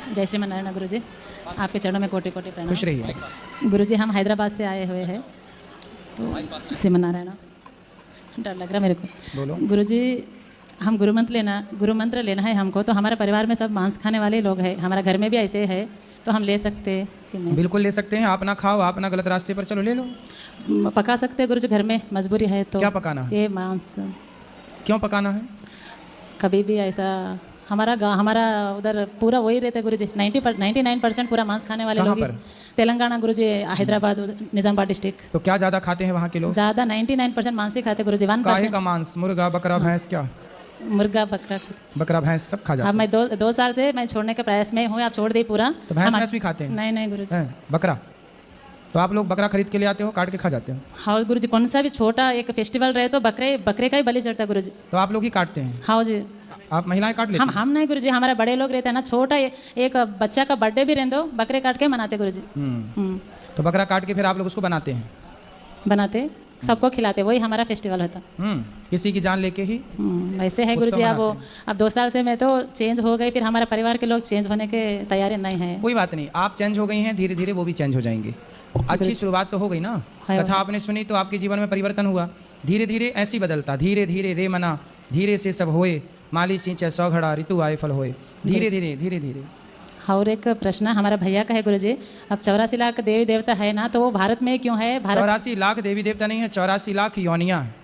जय श्री नारायण गुरु जी, आपके चरणों में कोटि कोटि प्रणाम। खुश रहिए। गुरु जी, हम हैदराबाद से आए हुए हैं, तो श्रीमन नारायण, डर लग रहा मेरे को। बोलो। गुरु जी, हम गुरु मंत्र लेना है हमको। तो हमारे परिवार में सब मांस खाने वाले लोग हैं, हमारा घर में भी ऐसे है, तो हम ले सकते हैं कि नहीं? बिल्कुल ले सकते हैं। आप ना खाओ, आप ना गलत रास्ते पर चलो, ले लो। पका सकते हैं गुरु जी, घर में मजबूरी है तो। क्या पकाना है? ये मांस। क्यों पकाना है? कभी भी ऐसा हमारा उधर पूरा वही रहता है गुरु जी, 99% पूरा मांस खाने वाले लोग। तेलंगाना गुरु जी, हैदराबाद, निजामाबाद डिस्ट्रिक्ट। तो क्या ज़्यादा खाते हैं वहाँ के लोग? ज़्यादा 99% मांस ही खाते गुरु जी। 1% काहे का मांस? मुर्गा, बकरा, भैंस? क्या मुर्गा, बकरा, भैंस सब खा जाते हैं। मैं 2 साल से मैं छोड़ने के प्रयास में हूँ। आप छोड़ दी पूरा? तो भैंस भी खाते हैं? नहीं गुरु जी। बकरा? तो आप लोग बकरा खरीद के ले आते हो, काट के खा जाते हो? हाँ गुरु जी, कौन सा भी छोटा एक फेस्टिवल रहे तो बकरे का ही बलि चढ़ता गुरु जी। तो आप लोग ही काटते हैं? हाँ जी। आप महिलाएं काट लेते हैं? हम नहीं गुरु जी, हमारे बड़े लोग रहते हैं ना, छोटा एक बच्चा का बर्थडे भी रहते हो, बकरे काट के मनाते गुरु जी। तो बकरा काट के फिर आप लोग उसको बनाते हैं? बनाते, सबको खिलाते, वही हमारा फेस्टिवल होता। किसी की जान लेके ही? वैसे है गुरु जी। अब 2 साल से मैं तो चेंज हो गई, फिर हमारे परिवार के लोग चेंज होने के तैयारी नहीं है। कोई बात नहीं, आप चेंज हो गई हैं, धीरे धीरे वो भी चेंज हो जाएंगे। अच्छी शुरुआत तो हो गई ना, कथा आपने सुनी तो आपके जीवन में परिवर्तन हुआ। धीरे धीरे ऐसी बदलता, धीरे धीरे रे मना, धीरे से सब होए, माली सींचे 100 घड़ा, ऋतु आए फल होए। धीरे धीरे धीरे धीरे। और एक प्रश्न हमारा भैया का है गुरु जी, अब 84 लाख देवी देवता है ना, तो वो भारत में क्यों है? 84 लाख देवी देवता नहीं है, 84 लाख योनियाँ है।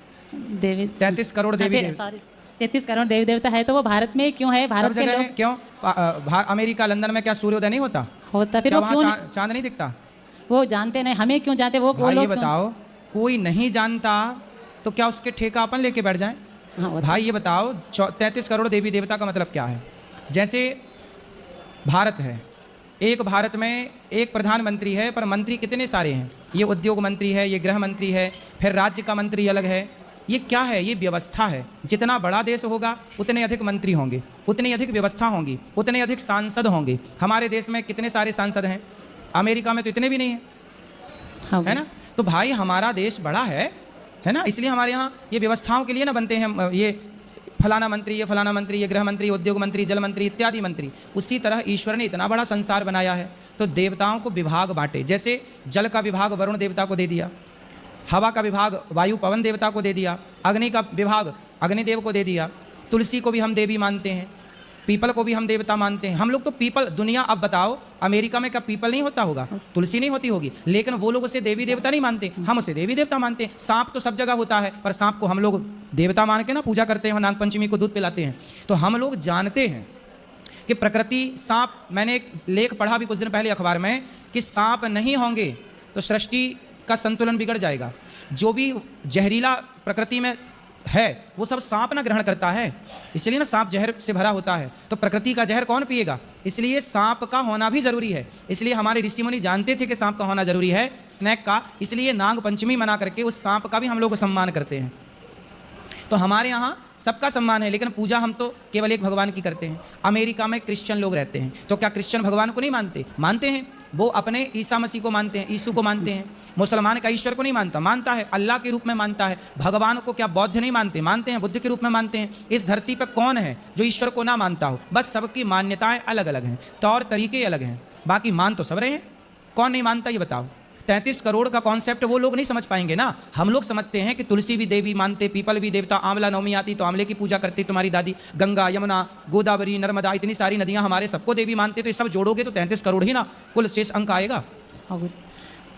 देवी 33 करोड़ देवी देवता। 33 करोड़ देवी देवता है, तो वो भारत में क्यों है? भारत के लोग क्यों? अमेरिका, लंदन में क्या सूर्योदय नहीं होता? फिर वो क्यों चांद नहीं दिखता? वो जानते नहीं, हमें क्यों जानते वो भाई? ये बताओ, कोई नहीं जानता तो क्या उसके ठेका अपन लेके बैठ जाएं? भाई ये बताओ, 33 करोड़ देवी देवता का मतलब क्या है? जैसे भारत है, एक भारत में एक प्रधानमंत्री है, पर मंत्री कितने सारे हैं। ये उद्योग मंत्री है, ये गृह मंत्री है, फिर राज्य का मंत्री अलग है। ये क्या है? ये व्यवस्था है। जितना बड़ा देश होगा उतने अधिक मंत्री होंगे, उतनी अधिक व्यवस्था होंगी, उतने अधिक सांसद होंगे। हमारे देश में कितने सारे सांसद हैं? अमेरिका में तो इतने भी नहीं हैं, है ना? तो भाई हमारा देश बड़ा है ना, इसलिए हमारे यहाँ ये व्यवस्थाओं के लिए ना बनते हैं, ये फलाना मंत्री, ये फलाना मंत्री, ये गृह मंत्री, उद्योग मंत्री, जल मंत्री इत्यादि मंत्री। उसी तरह ईश्वर ने इतना बड़ा संसार बनाया है, तो देवताओं को विभाग बांटे। जैसे जल का विभाग वरुण देवता को दे दिया, हवा का विभाग वायु पवन देवता को दे दिया, अग्नि का विभाग अग्निदेव को दे दिया, तुलसी को भी हम देवी मानते हैं, पीपल को भी हम देवता मानते हैं। हम लोग तो पीपल, दुनिया, अब बताओ अमेरिका में क्या पीपल नहीं होता होगा, तुलसी नहीं होती होगी, लेकिन वो लोग उसे देवी देवता नहीं मानते, हम उसे देवी देवता मानते हैं। सांप तो सब जगह होता है, पर सांप को हम लोग देवता मान के ना पूजा करते हैं, नाग पंचमी को दूध पिलाते हैं। तो हम लोग जानते हैं कि प्रकृति, सांप, मैंने एक लेख पढ़ा भी कुछ दिन पहले अखबार में कि सांप नहीं होंगे तो सृष्टि का संतुलन बिगड़ जाएगा। जो भी जहरीला प्रकृति में है वो सब सांप ना ग्रहण करता है, इसलिए ना सांप जहर से भरा होता है। तो प्रकृति का जहर कौन पिएगा? इसलिए सांप का होना भी जरूरी है। इसलिए हमारे ऋषि मुनि जानते थे कि सांप का होना जरूरी है, स्नेक का, इसलिए नाग पंचमी मना करके उस सांप का भी हम लोग सम्मान करते हैं। तो हमारे यहाँ सबका सम्मान है, लेकिन पूजा हम तो केवल एक भगवान की करते हैं। अमेरिका में क्रिश्चियन लोग रहते हैं, तो क्या क्रिश्चियन भगवान को नहीं मानते? मानते हैं। वो अपने ईसा मसीह को मानते हैं, यीशु को मानते हैं। मुसलमान का ईश्वर को नहीं मानता, मानता है, अल्लाह के रूप में मानता है। भगवान को क्या बौद्ध नहीं मानते? मानते हैं, बुद्ध के रूप में मानते हैं। इस धरती पर कौन है जो ईश्वर को ना मानता हो? बस सबकी मान्यताएं अलग अलग हैं, तौर तरीके अलग हैं, बाकी मान तो सब रहे हैं। कौन नहीं मानता ये बताओ? 33 करोड़ का कॉन्सेप्ट वो लोग नहीं समझ पाएंगे ना। हम लोग समझते हैं कि तुलसी भी देवी मानते, पीपल भी देवता, आंवला नवमी आती तो आंवले की पूजा करती तुम्हारी दादी, गंगा, यमुना, गोदावरी, नर्मदा, इतनी सारी नदियां हमारे सबको देवी मानते। तो ये सब जोड़ोगे तो 33 करोड़ ही ना कुल शेष अंक आएगा।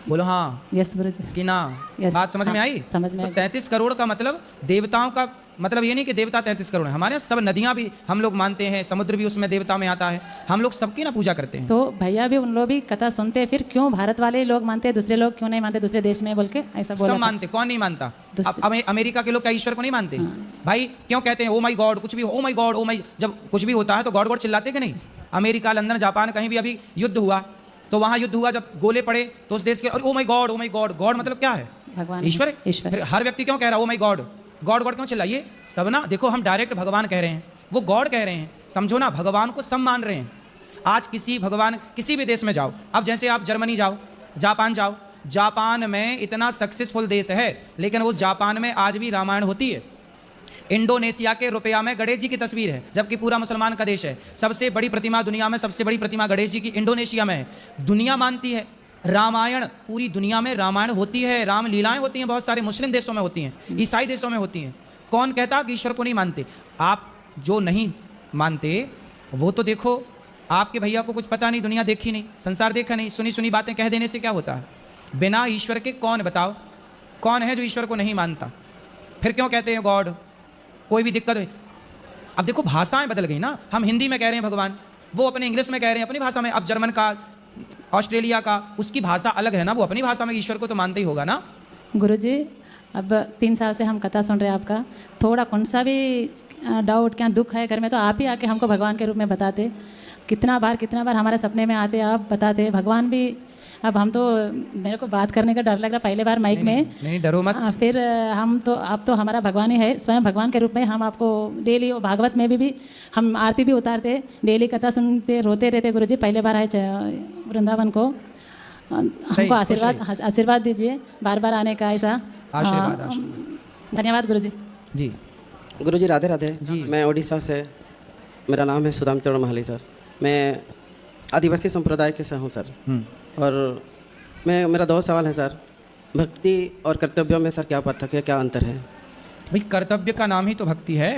बोलो हाँ, यस गुरु जी, कि ना? बात समझ में आई? समझ में। तो 33 करोड़ का मतलब देवताओं का मतलब ये नहीं कि देवता 33 करोड़ है। हमारे यहाँ सब नदियाँ भी हम लोग मानते हैं, समुद्र भी उसमें देवता में आता है, हम लोग सबकी ना पूजा करते हैं। तो भैया भी उन लोग भी कथा सुनते हैं, फिर क्यों भारत वाले लोग मानते हैं, दूसरे लोग क्यों नहीं मानते दूसरे देश में बोल के ऐसा बोला? सब मानते, कौन नहीं मानता? अब अमेरिका के लोग क्या ईश्वर को नहीं मानते? भाई क्यों कहते हैं ओ माई गॉड? कुछ भी ओ माई गॉड, ओ माई, जब कुछ भी होता है तो गॉड गॉड चिल्लाते कि नहीं? अमेरिका, लंदन, जापान, कहीं भी अभी युद्ध हुआ तो वहाँ युद्ध हुआ, जब गोले पड़े तो उस देश के ओ माई गॉड, ओ माई गॉड। गॉड मतलब क्या है? भगवान, ईश्वर। ईश्वर। हर व्यक्ति क्यों कह रहा है ओ माई गॉड? गॉड गॉड क्यों चिल्लाइए? सब ना देखो, हम डायरेक्ट भगवान कह रहे हैं, वो गॉड कह रहे हैं, समझो ना, भगवान को सब मान रहे हैं। आज किसी भगवान, किसी भी देश में जाओ, अब जैसे आप जर्मनी जाओ, जापान जाओ, जापान में इतना सक्सेसफुल देश है, लेकिन वो जापान में आज भी रामायण होती है। इंडोनेशिया के रुपया में गणेश जी की तस्वीर है, जबकि पूरा मुसलमान का देश है। सबसे बड़ी प्रतिमा दुनिया में, सबसे बड़ी प्रतिमा गणेश जी की इंडोनेशिया में है। दुनिया मानती है रामायण, पूरी दुनिया में रामायण होती है, राम लीलाएं होती हैं, बहुत सारे मुस्लिम देशों में होती हैं, ईसाई देशों में होती हैं। कौन कहता कि ईश्वर को नहीं मानते? आप जो नहीं मानते वो तो देखो, आपके भैया को कुछ पता नहीं, दुनिया देखी नहीं, संसार देखा नहीं, सुनी सुनी बातें कह देने से क्या होता है? बिना ईश्वर के कौन, बताओ कौन है जो ईश्वर को नहीं मानता? फिर क्यों कहते हैं गॉड? कोई भी दिक्कत है। अब देखो भाषाएं बदल गई ना, हम हिंदी में कह रहे हैं भगवान, वो अपने इंग्लिश में कह रहे हैं अपनी भाषा में। अब जर्मन का, ऑस्ट्रेलिया का, उसकी भाषा अलग है ना, वो अपनी भाषा में ईश्वर को तो मानते ही होगा ना। गुरुजी, अब 3 साल से हम कथा सुन रहे हैं आपका, थोड़ा कौन सा भी डाउट क्या दुख है घर में तो आप ही आके हमको भगवान के रूप में बताते। कितना बार हमारे सपने में आते, आप बताते भगवान भी। अब हम तो, मेरे को बात करने का डर लग रहा, पहले बार माइक में। नहीं डरो मत। फिर हम तो, आप तो हमारा भगवान ही है, स्वयं भगवान के रूप में हम आपको डेली, भागवत में भी हम आरती भी उतारते, डेली कथा सुनते, रोते रहते। गुरुजी पहले बार आए वृंदावन को, हमको आशीर्वाद दीजिए बार बार आने का, ऐसा आशीर्वाद। धन्यवाद गुरुजी। जी गुरुजी राधे राधे जी। मैं उड़ीसा से, मेरा नाम है सुदाम चरण महाली सर। मैं आदिवासी संप्रदाय के से हूँ सर। और मेरा 2 सवाल है सर। भक्ति और कर्तव्यों में सर क्या पार्थक्य है, क्या अंतर है? भाई कर्तव्य का नाम ही तो भक्ति है।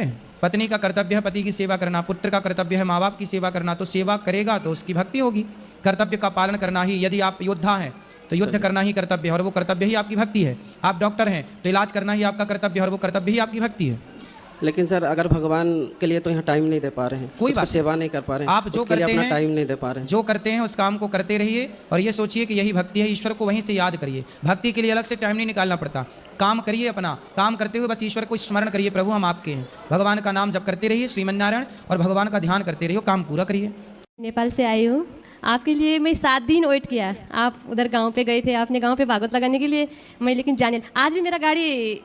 पत्नी का कर्तव्य है पति की सेवा करना, पुत्र का कर्तव्य है माँ बाप की सेवा करना, तो सेवा करेगा तो उसकी भक्ति होगी। कर्तव्य का पालन करना ही, यदि आप योद्धा हैं तो युद्ध करना ही कर्तव्य है और वो कर्तव्य ही आपकी भक्ति है। आप डॉक्टर हैं तो इलाज करना ही आपका कर्तव्य है और वो कर्तव्य ही आपकी भक्ति है। लेकिन सर अगर भगवान के लिए तो यहाँ टाइम नहीं दे पा रहे हैं, कोई बात, सेवा नहीं कर पा रहे हैं, आप जो उसके लिए करते अपना हैं, टाइम नहीं दे पा रहे हैं, जो करते हैं उस काम को करते रहिए और ये सोचिए कि यही भक्ति है। ईश्वर को वहीं से याद करिए, भक्ति के लिए अलग से टाइम नहीं निकालना पड़ता। काम करिए, अपना काम करते हुए बस ईश्वर को स्मरण करिए, प्रभु हम आपके हैं। भगवान का नाम जप करते रहिए, श्रीमन्नारायण, और भगवान का ध्यान करते रहिए, काम पूरा करिए। नेपाल से आई हूँ, आपके लिए मैं 7 दिन वेट किया। आप उधर गांव पे गए थे, आपने गांव पे भागवत लगाने के लिए, मैं लेकिन जाने, आज भी मेरा गाड़ी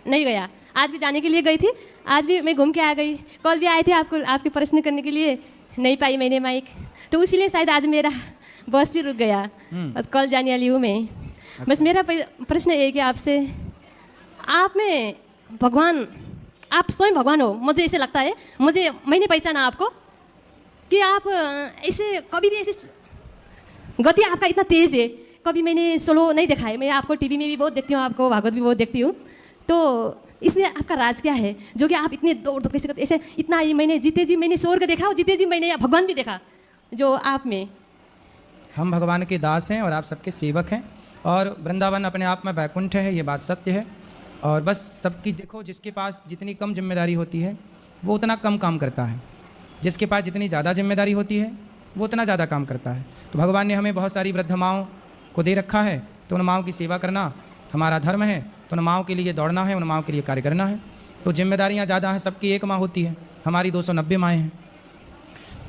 नहीं गया, आज भी जाने के लिए गई थी, आज भी मैं घूम के आ गई। कल भी आए थे आपको, आपके प्रश्न करने के लिए, नहीं पाई मैंने माइक, तो इसीलिए शायद आज मेरा बस भी रुक गया और कल जाने वाली हूँ मैं। बस मेरा प्रश्न ये है कि आपसे, आप में भगवान, आप स्वयं भगवान हो, मुझे ऐसे लगता है, मैंने पहचाना आपको कि आप ऐसे कभी भी ऐसे गति आपका इतना तेज़ है, कभी मैंने स्लो नहीं देखा है। मैं आपको टीवी में भी बहुत देखती हूँ, आपको भागवत भी बहुत देखती हूँ, तो इसमें आपका राज क्या है जो कि आप इतने दौड़ दौड़ कैसे करते? ऐसे इतना ही मैंने जीते जी मैंने स्वर्ग देखा और जीते जी मैंने भगवान भी देखा जो आप में। हम भगवान के दास हैं और आप सबके सेवक हैं, और वृंदावन अपने आप में वैकुंठ है, ये बात सत्य है। और बस सबकी देखो, जिसके पास जितनी कम जिम्मेदारी होती है वो उतना कम काम करता है, जिसके पास जितनी ज़्यादा जिम्मेदारी होती है वो उतना ज़्यादा काम करता है। तो भगवान ने हमें बहुत सारी वृद्ध माँओं को दे रखा है, तो उन माँओं की सेवा करना हमारा धर्म है, तो उन माँओं के लिए दौड़ना है, उन माँओं के लिए कार्य करना है। तो जिम्मेदारियाँ ज़्यादा हैं, सबकी एक माँ होती है, हमारी 290 माएँ हैं,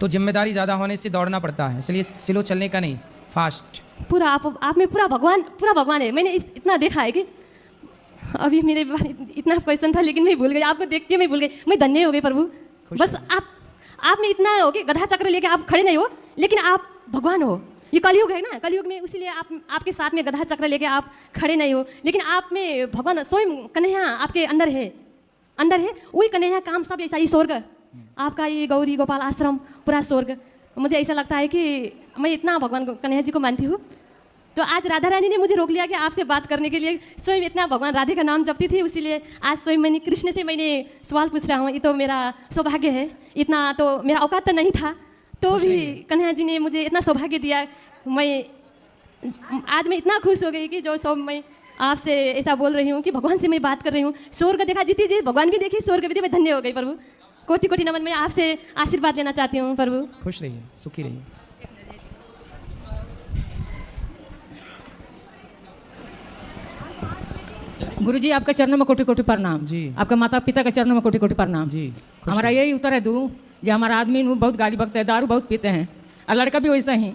तो जिम्मेदारी ज़्यादा होने से दौड़ना पड़ता है, इसलिए स्लो चलने का नहीं, फास्ट। पूरा आप में पूरा भगवान है। मैंने इतना देखा है कि अभी मेरे इतना क्वेश्चन था लेकिन मैं भूल गई, आपको देख के मैं भूल गई, मैं धन्य हो गई प्रभु। बस आप में इतना हो कि गधा चक्र लेके आप खड़े नहीं हो, लेकिन आप भगवान हो। ये कलयुग है ना, कलयुग में इसीलिए आपके साथ में गधा चक्र लेके आप खड़े नहीं हो, लेकिन आप में भगवान स्वयं कन्हैया आपके अंदर है वही कन्हैया काम सब ऐसा ही स्वर्ग आपका, ये गौरी गोपाल आश्रम पूरा स्वर्ग। मुझे ऐसा लगता है कि मैं इतना भगवान कन्हैया जी को मानती हूँ। तो आज राधा रानी ने मुझे रोक लिया कि आपसे बात करने के लिए, स्वयं इतना भगवान राधे का नाम जपती थी, इसीलिए आज स्वयं मैंने कृष्ण से मैंने सवाल पूछ रहा हूँ। ये तो मेरा सौभाग्य है, इतना तो मेरा औकात तो नहीं था, तो भी कन्हैया जी ने मुझे इतना सौभाग्य दिया। आज मैं इतना खुश हो गई कि जो सब मैं आपसे ऐसा बोल रही हूँ कि भगवान से मैं बात कर रही हूँ। स्वर्ग देखा जीती जी, भगवान भी देखी, स्वर्ग भी देखी, मैं धन्य हो गई प्रभु। कोटि कोटि नमन, मैं आपसे आशीर्वाद लेना चाहती हूँ प्रभु। खुश रहिए, सुखी रहिए। गुरुजी आपके चरणों में कोटि कोटि प्रणाम जी। आपके माता पिता के चरणों में कोटि कोटि प्रणाम जी। हमारा यही उत्तर है दूँ जो हमारा आदमी नू बहुत गाली बकते हैं, दारू बहुत पीते हैं, और लड़का भी वैसा ही।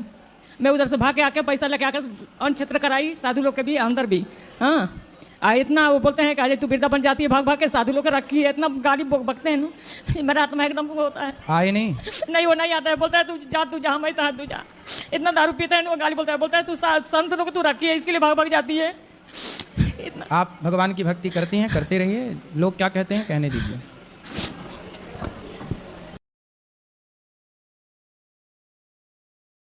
मैं उधर से भाग के आके पैसा लेके आकर अन्न क्षेत्र कराई, साधु लोग के भी अंदर भी। हाँ, इतना वो बोलते हैं कि अजय तू वृद्धा बन जाती है, भाग भाग के साधु लोग रखी है, इतना गाली बकते हैं ना, मेरा आत्मा एकदम वो होता है। आए नहीं नहीं वो नहीं आता है, बोलता है तू जा मैं तहाँ तू जा। इतना दारू पीता है वो गाली बोलता है तू संत लोग तू रखी है, इसके लिए भाग भाग जाती है। इतना। आप भगवान की भक्ति करती हैं, करते रहिए। लोग क्या कहते हैं कहने दीजिए।